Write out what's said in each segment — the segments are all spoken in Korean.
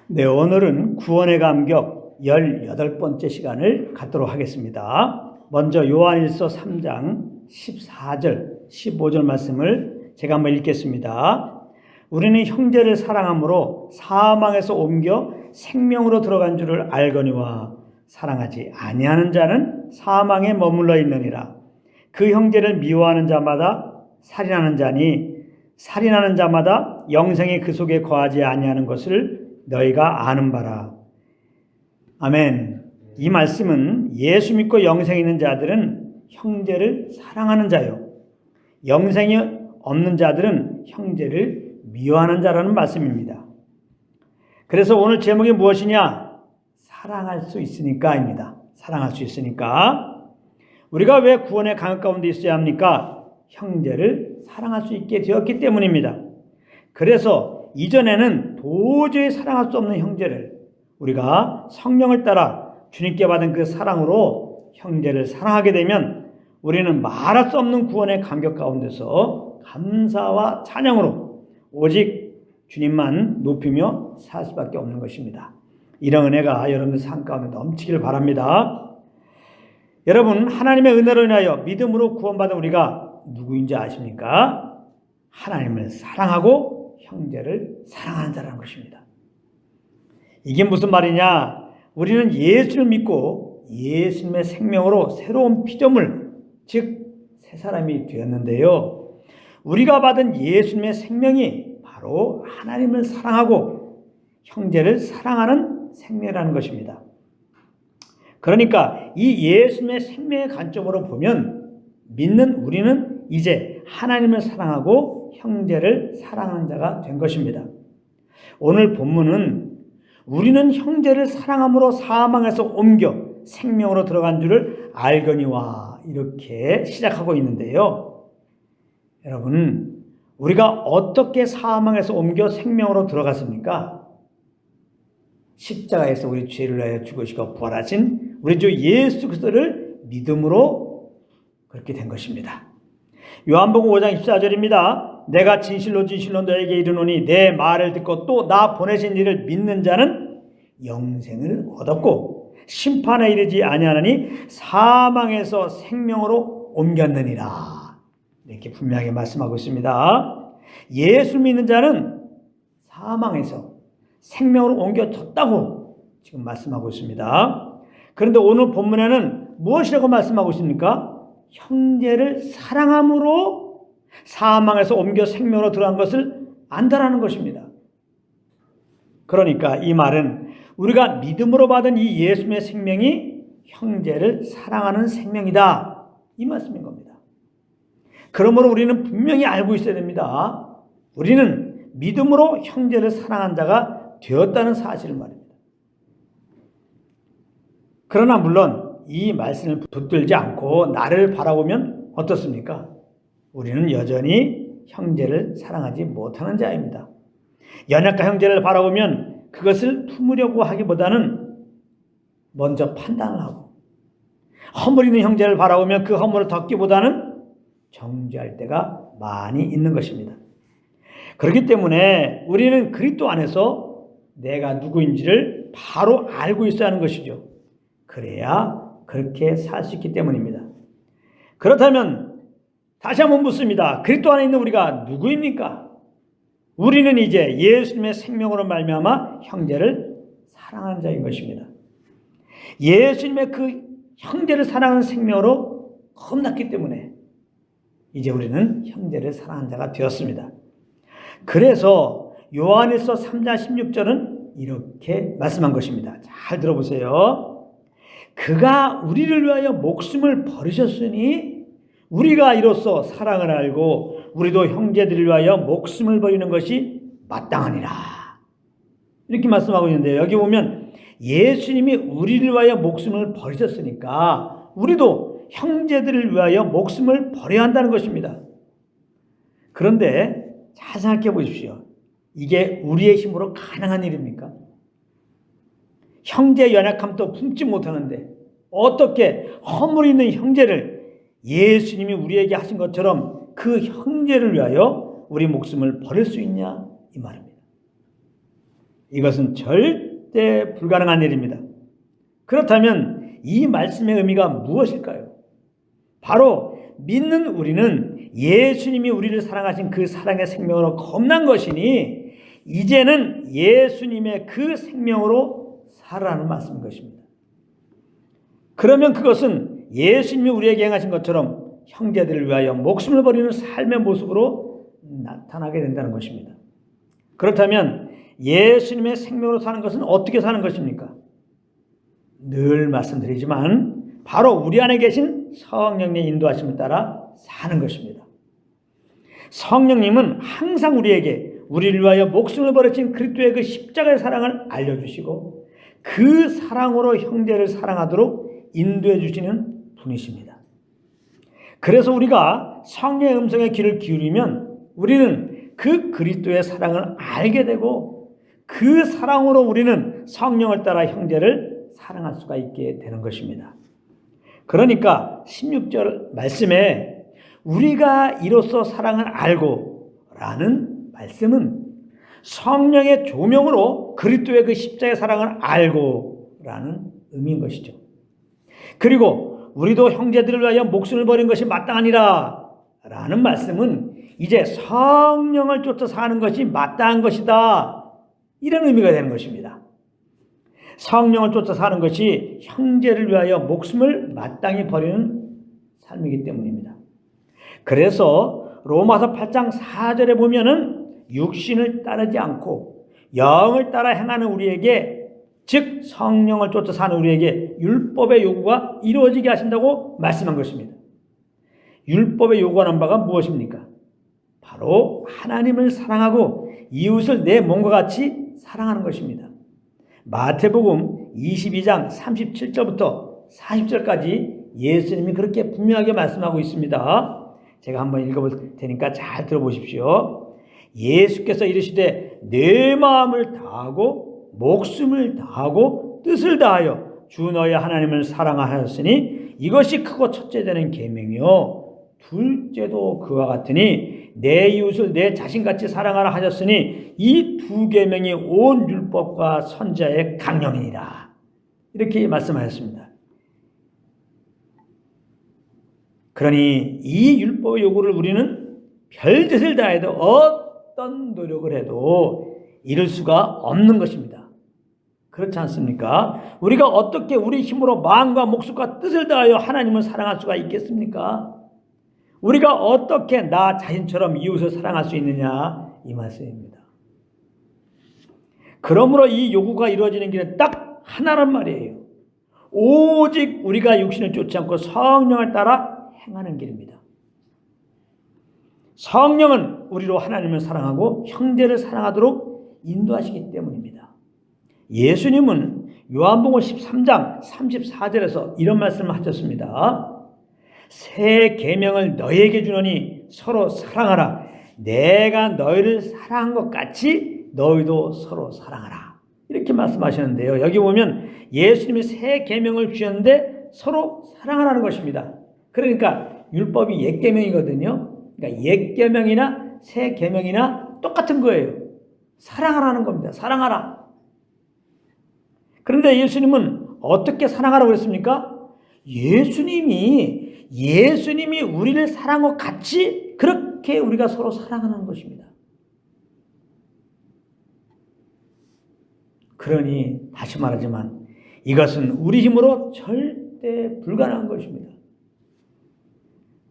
네, 오늘은 구원의 감격 18번째 시간을 갖도록 하겠습니다. 먼저 요한일서 3장 14절, 15절 말씀을 제가 한번 읽겠습니다. 우리는 형제를 사랑함으로 사망에서 옮겨 생명으로 들어간 줄을 알거니와 사랑하지 아니하는 자는 사망에 머물러 있느니라. 그 형제를 미워하는 자마다 살인하는 자니 살인하는 자마다 영생이 그 속에 거하지 아니하는 것을 너희가 아는 바라. 아멘. 이 말씀은 예수 믿고 영생이 있는 자들은 형제를 사랑하는 자요, 영생이 없는 자들은 형제를 미워하는 자라는 말씀입니다. 그래서 오늘 제목이 무엇이냐? 사랑할 수 있으니까입니다. 사랑할 수 있으니까. 우리가 왜 구원의 감격 가운데 있어야 합니까? 형제를 사랑할 수 있게 되었기 때문입니다. 그래서 이전에는 도저히 사랑할 수 없는 형제를 우리가 성령을 따라 주님께 받은 그 사랑으로 형제를 사랑하게 되면 우리는 말할 수 없는 구원의 감격 가운데서 감사와 찬양으로 오직 주님만 높이며 살 수밖에 없는 것입니다. 이런 은혜가 여러분들 삶 가운데 넘치길 바랍니다. 여러분, 하나님의 은혜로 인하여 믿음으로 구원받은 우리가 누구인지 아십니까? 하나님을 사랑하고 형제를 사랑하는 자라는 것입니다. 이게 무슨 말이냐? 우리는 예수를 믿고 예수님의 생명으로 새로운 피조물, 즉 새 사람이 되었는데요, 우리가 받은 예수님의 생명이 바로 하나님을 사랑하고 형제를 사랑하는 생명이라는 것입니다. 그러니까 이 예수님의 생명의 관점으로 보면 믿는 우리는 이제 하나님을 사랑하고 형제를 사랑하는 자가 된 것입니다. 오늘 본문은 우리는 형제를 사랑함으로 사망에서 옮겨 생명으로 들어간 줄을 알거니와 이렇게 시작하고 있는데요. 여러분, 우리가 어떻게 사망에서 옮겨 생명으로 들어갔습니까? 십자가에서 우리 죄를 위하여 죽으시고 부활하신 우리 주 예수 그리스도를 믿음으로 그렇게 된 것입니다. 요한복음 5장 14절입니다. 내가 진실로 진실로 너에게 이르노니 내 말을 듣고 또 나 보내신 이를 믿는 자는 영생을 얻었고 심판에 이르지 아니하나니 사망에서 생명으로 옮겼느니라. 이렇게 분명하게 말씀하고 있습니다. 예수 믿는 자는 사망에서 생명으로 옮겨졌다고 지금 말씀하고 있습니다. 그런데 오늘 본문에는 무엇이라고 말씀하고 있습니까? 형제를 사랑함으로 사망에서 옮겨 생명으로 들어간 것을 안다라는 것입니다. 그러니까 이 말은 우리가 믿음으로 받은 이 예수님의 생명이 형제를 사랑하는 생명이다, 이 말씀인 겁니다. 그러므로 우리는 분명히 알고 있어야 됩니다. 우리는 믿음으로 형제를 사랑한 자가 되었다는 사실을 말입니다. 그러나 물론 이 말씀을 붙들지 않고 나를 바라보면 어떻습니까? 우리는 여전히 형제를 사랑하지 못하는 자입니다. 연약한 형제를 바라보면 그것을 품으려고 하기보다는 먼저 판단을 하고, 허물 있는 형제를 바라보면 그 허물을 덮기보다는 정죄할 때가 많이 있는 것입니다. 그렇기 때문에 우리는 그리스도 안에서 내가 누구인지를 바로 알고 있어야 하는 것이죠. 그래야 그렇게 살 수 있기 때문입니다. 그렇다면 다시 한번 묻습니다. 그리스도 안에 있는 우리가 누구입니까? 우리는 이제 예수님의 생명으로 말미암아 형제를 사랑하는 자인 것입니다. 예수님의 그 형제를 사랑하는 생명으로 겁났기 때문에 이제 우리는 형제를 사랑하는 자가 되었습니다. 그래서 요한일서 3장 16절은 이렇게 말씀한 것입니다. 잘 들어보세요. 그가 우리를 위하여 목숨을 버리셨으니 우리가 이로써 사랑을 알고 우리도 형제들을 위하여 목숨을 버리는 것이 마땅하니라. 이렇게 말씀하고 있는데요. 여기 보면 예수님이 우리를 위하여 목숨을 버리셨으니까 우리도 형제들을 위하여 목숨을 버려야 한다는 것입니다. 그런데 잘 생각해 보십시오. 이게 우리의 힘으로 가능한 일입니까? 형제 연약함도 품지 못하는데 어떻게 허물 있는 형제를 예수님이 우리에게 하신 것처럼 그 형제를 위하여 우리 목숨을 버릴 수 있냐, 이 말입니다. 이것은 절대 불가능한 일입니다. 그렇다면 이 말씀의 의미가 무엇일까요? 바로 믿는 우리는 예수님이 우리를 사랑하신 그 사랑의 생명으로 겁난 것이니 이제는 예수님의 그 생명으로 살아라는 말씀인 것입니다. 그러면 그것은 예수님이 우리에게 행하신 것처럼 형제들을 위하여 목숨을 버리는 삶의 모습으로 나타나게 된다는 것입니다. 그렇다면 예수님의 생명으로 사는 것은 어떻게 사는 것입니까? 늘 말씀드리지만 바로 우리 안에 계신 성령의 인도하심을 따라 사는 것입니다. 성령님은 항상 우리를 위하여 목숨을 버리신 그리스도의 그 십자가의 사랑을 알려주시고 그 사랑으로 형제를 사랑하도록 인도해 주시는 분이십니다. 그래서 우리가 성령의 음성에 귀를 기울이면 우리는 그 그리스도의 사랑을 알게 되고 그 사랑으로 우리는 성령을 따라 형제를 사랑할 수가 있게 되는 것입니다. 그러니까 16절 말씀에 우리가 이로써 사랑을 알고 라는 말씀은 성령의 조명으로 그리스도의 그 십자가의 사랑을 알고 라는 의미인 것이죠. 그리고 우리도 형제들을 위하여 목숨을 버린 것이 마땅하니라 라는 말씀은 이제 성령을 쫓아 사는 것이 마땅한 것이다 이런 의미가 되는 것입니다. 성령을 쫓아 사는 것이 형제를 위하여 목숨을 마땅히 버리는 삶이기 때문입니다. 그래서 로마서 8장 4절에 보면은 육신을 따르지 않고 영을 따라 행하는 우리에게 즉 성령을 쫓아 사는 우리에게 율법의 요구가 이루어지게 하신다고 말씀한 것입니다. 율법의 요구하는 바가 무엇입니까? 바로 하나님을 사랑하고 이웃을 내 몸과 같이 사랑하는 것입니다. 마태복음 22장 37절부터 40절까지 예수님이 그렇게 분명하게 말씀하고 있습니다. 제가 한번 읽어볼 테니까 잘 들어보십시오. 예수께서 이르시되 내 마음을 다하고 목숨을 다하고 뜻을 다하여 주 너의 하나님을 사랑하였으니 이것이 크고 첫째 되는 계명이요 둘째도 그와 같으니 내 이웃을 내 자신같이 사랑하라 하셨으니 이 두 계명이 온 율법과 선지자의 강령이니라 이렇게 말씀하셨습니다. 그러니 이 율법의 요구를 우리는 별짓을 다해도 어떤 노력을 해도 이룰 수가 없는 것입니다. 그렇지 않습니까? 우리가 어떻게 우리 힘으로 마음과 목숨과 뜻을 다하여 하나님을 사랑할 수가 있겠습니까? 우리가 어떻게 나 자신처럼 이웃을 사랑할 수 있느냐 이 말씀입니다. 그러므로 이 요구가 이루어지는 길은 딱 하나란 말이에요. 오직 우리가 육신을 쫓지 않고 성령을 따라 행하는 길입니다. 성령은 우리로 하나님을 사랑하고 형제를 사랑하도록 인도하시기 때문입니다. 예수님은 요한복음 13장 34절에서 이런 말씀을 하셨습니다. 새 계명을 너희에게 주노니 서로 사랑하라. 내가 너희를 사랑한 것 같이 너희도 서로 사랑하라. 이렇게 말씀하시는데요. 여기 보면 예수님이 새 계명을 주셨는데 서로 사랑하라는 것입니다. 그러니까 율법이 옛 계명이거든요. 그러니까 옛 계명이나 새 계명이나 똑같은 거예요. 사랑하라는 겁니다. 사랑하라. 그런데 예수님은 어떻게 사랑하라고 그랬습니까? 예수님이 우리를 사랑한 것 같이 그렇게 우리가 서로 사랑하는 것입니다. 그러니 다시 말하지만 이것은 우리 힘으로 절대 불가능한 것입니다.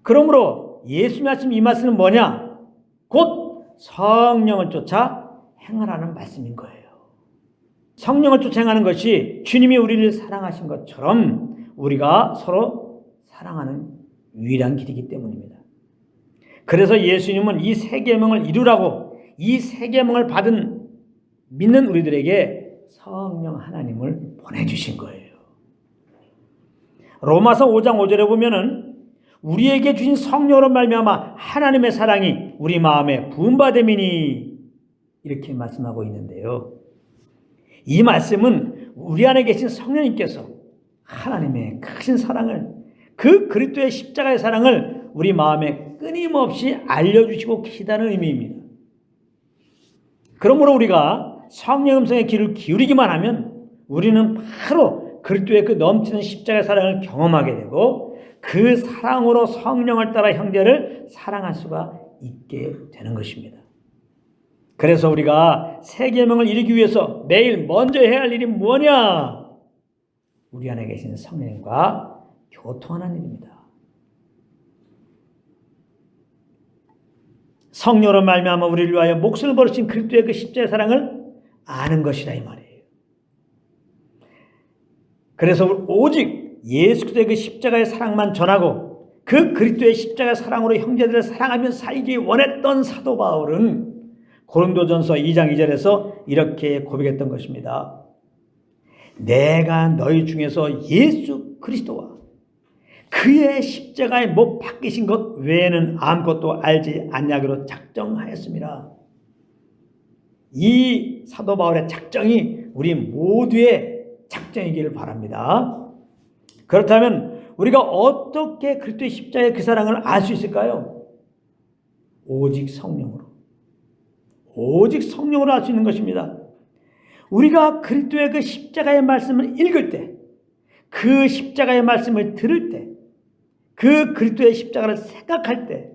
그러므로 예수님이 하신 이 말씀은 뭐냐? 곧 성령을 쫓아 행하라는 말씀인 거예요. 성령을 쫓아 행하는 것이 주님이 우리를 사랑하신 것처럼 우리가 서로 사랑하는 유일한 길이기 때문입니다. 그래서 예수님은 이 새 계명을 이루라고 이 새 계명을 받은 믿는 우리들에게 성령 하나님을 보내주신 거예요. 로마서 5장 5절에 보면은 우리에게 주신 성령으로 말미암아 하나님의 사랑이 우리 마음에 부음받음이니 이렇게 말씀하고 있는데요. 이 말씀은 우리 안에 계신 성령님께서 하나님의 크신 사랑을 그 그리스도의 십자가의 사랑을 우리 마음에 끊임없이 알려주시고 계시다는 의미입니다. 그러므로 우리가 성령 음성에 귀를 기울이기만 하면 우리는 바로 그리스도의 그 넘치는 십자가의 사랑을 경험하게 되고 그 사랑으로 성령을 따라 형제를 사랑할 수가 있게 되는 것입니다. 그래서 우리가 새 계명을 이루기 위해서 매일 먼저 해야 할 일이 뭐냐? 우리 안에 계신 성령과 교통하는 일입니다. 성령으로 말미암아 우리를 위하여 목숨을 버리신 그리스도의 그 십자가의 사랑을 아는 것이라 이 말이에요. 그래서 오직 예수 그리스도의 그 십자가의 사랑만 전하고 그 그리스도의 십자가의 사랑으로 형제들을 사랑하며 살기 원했던 사도 바울은 고린도전서 2장 2절에서 이렇게 고백했던 것입니다. 내가 너희 중에서 예수 그리스도와 그의 십자가에 못 박히신 것 외에는 아무것도 알지 아니하기로 작정하였습니다. 이 사도 바울의 작정이 우리 모두의 작정이기를 바랍니다. 그렇다면 우리가 어떻게 그리스도의 십자가의 그 사랑을 알 수 있을까요? 오직 성령으로. 오직 성령으로 알 수 있는 것입니다. 우리가 그리스도의 그 십자가의 말씀을 읽을 때, 그 십자가의 말씀을 들을 때, 그 그리스도의 십자가를 생각할 때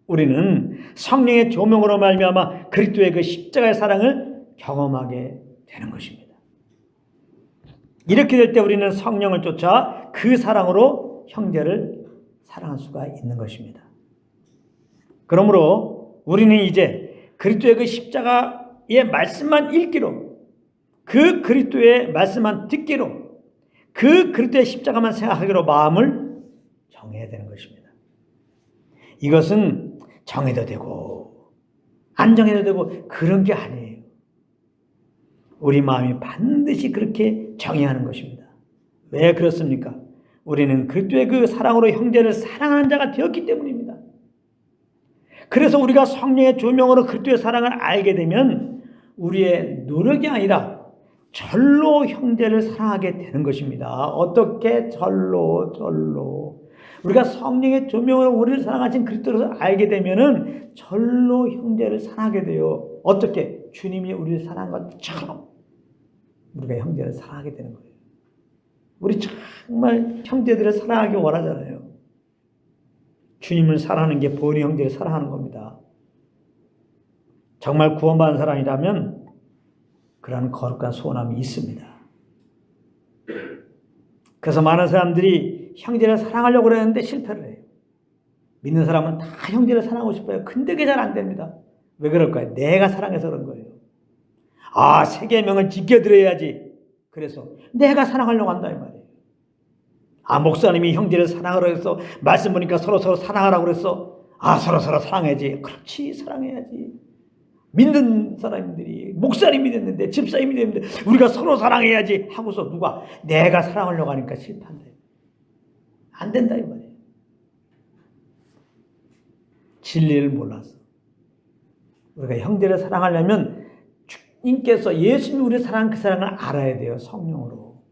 우리는 성령의 조명으로 말미암아 그리스도의 그 십자가의 사랑을 경험하게 되는 것입니다. 이렇게 될 때 우리는 성령을 쫓아 그 사랑으로 형제를 사랑할 수가 있는 것입니다. 그러므로 우리는 이제 그리스도의 그 십자가의 말씀만 읽기로, 그 그리스도의 말씀만 듣기로, 그 그리스도의 십자가만 생각하기로 마음을 정해야 되는 것입니다. 이것은 정해도 되고 안 정해도 되고 그런 게 아니에요. 우리 마음이 반드시 그렇게 정해야 하는 것입니다. 왜 그렇습니까? 우리는 그리스도의 그 사랑으로 형제를 사랑하는 자가 되었기 때문입니다. 그래서 우리가 성령의 조명으로 그리스도의 사랑을 알게 되면 우리의 노력이 아니라 절로 형제를 사랑하게 되는 것입니다. 어떻게? 절로. 우리가 성령의 조명으로 우리를 사랑하신 그리스도를 알게 되면은 절로 형제를 사랑하게 돼요. 어떻게? 주님이 우리를 사랑한 것처럼 우리가 형제를 사랑하게 되는 거예요. 우리 정말 형제들을 사랑하기 원하잖아요. 주님을 사랑하는 게 본이 형제를 사랑하는 겁니다. 정말 구원받은 사람이라면 그러한 거룩한 소원함이 있습니다. 그래서 많은 사람들이 형제를 사랑하려고 그러는데 실패를 해요. 믿는 사람은 다 형제를 사랑하고 싶어요. 근데 그게 잘 안 됩니다. 왜 그럴까요? 내가 사랑해서 그런 거예요. 새 계명을 지켜드려야지. 그래서 내가 사랑하려고 한다 이 말이에요. 목사님이 형제를 사랑하라고 해서 말씀 보니까 서로 사랑하라고 그랬어. 서로 사랑해야지. 그렇지, 사랑해야지. 믿는 사람들이 목사님이 됐는데 집사님이 됐는데 우리가 서로 사랑해야지 하고서 누가 내가 사랑하려고 하니까 실패한다. 안 된다 이 말이에요. 진리를 몰라서. 우리가 형제를 사랑하려면 주님께서 예수님이 우리를 사랑한 그 사랑을 알아야 돼요. 성령으로.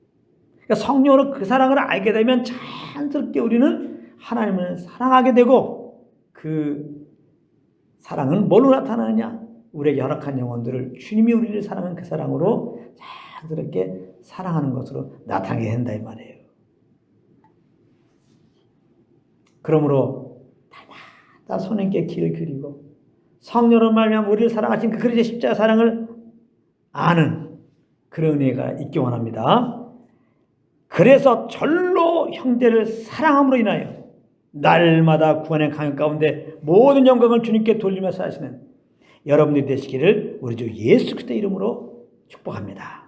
그러니까 성령으로 그 사랑을 알게 되면 자연스럽게 우리는 하나님을 사랑하게 되고 그 사랑은 뭘로 나타나느냐? 우리에게 허락한 영혼들을 주님이 우리를 사랑한 그 사랑으로 자연스럽게 사랑하는 것으로 나타나게 된다 이 말이에요. 그러므로 날마다 손님께 귀를 기울이고 성령으로 말미암아 우리를 사랑하신 그 그리스도의 십자가 사랑을 아는 그런 은혜가 있기 원합니다. 그래서 절로 형제를 사랑함으로 인하여 날마다 구원의 강역 가운데 모든 영광을 주님께 돌리며 사시는 여러분들이 되시기를 우리 주 예수 그리스도의 이름으로 축복합니다.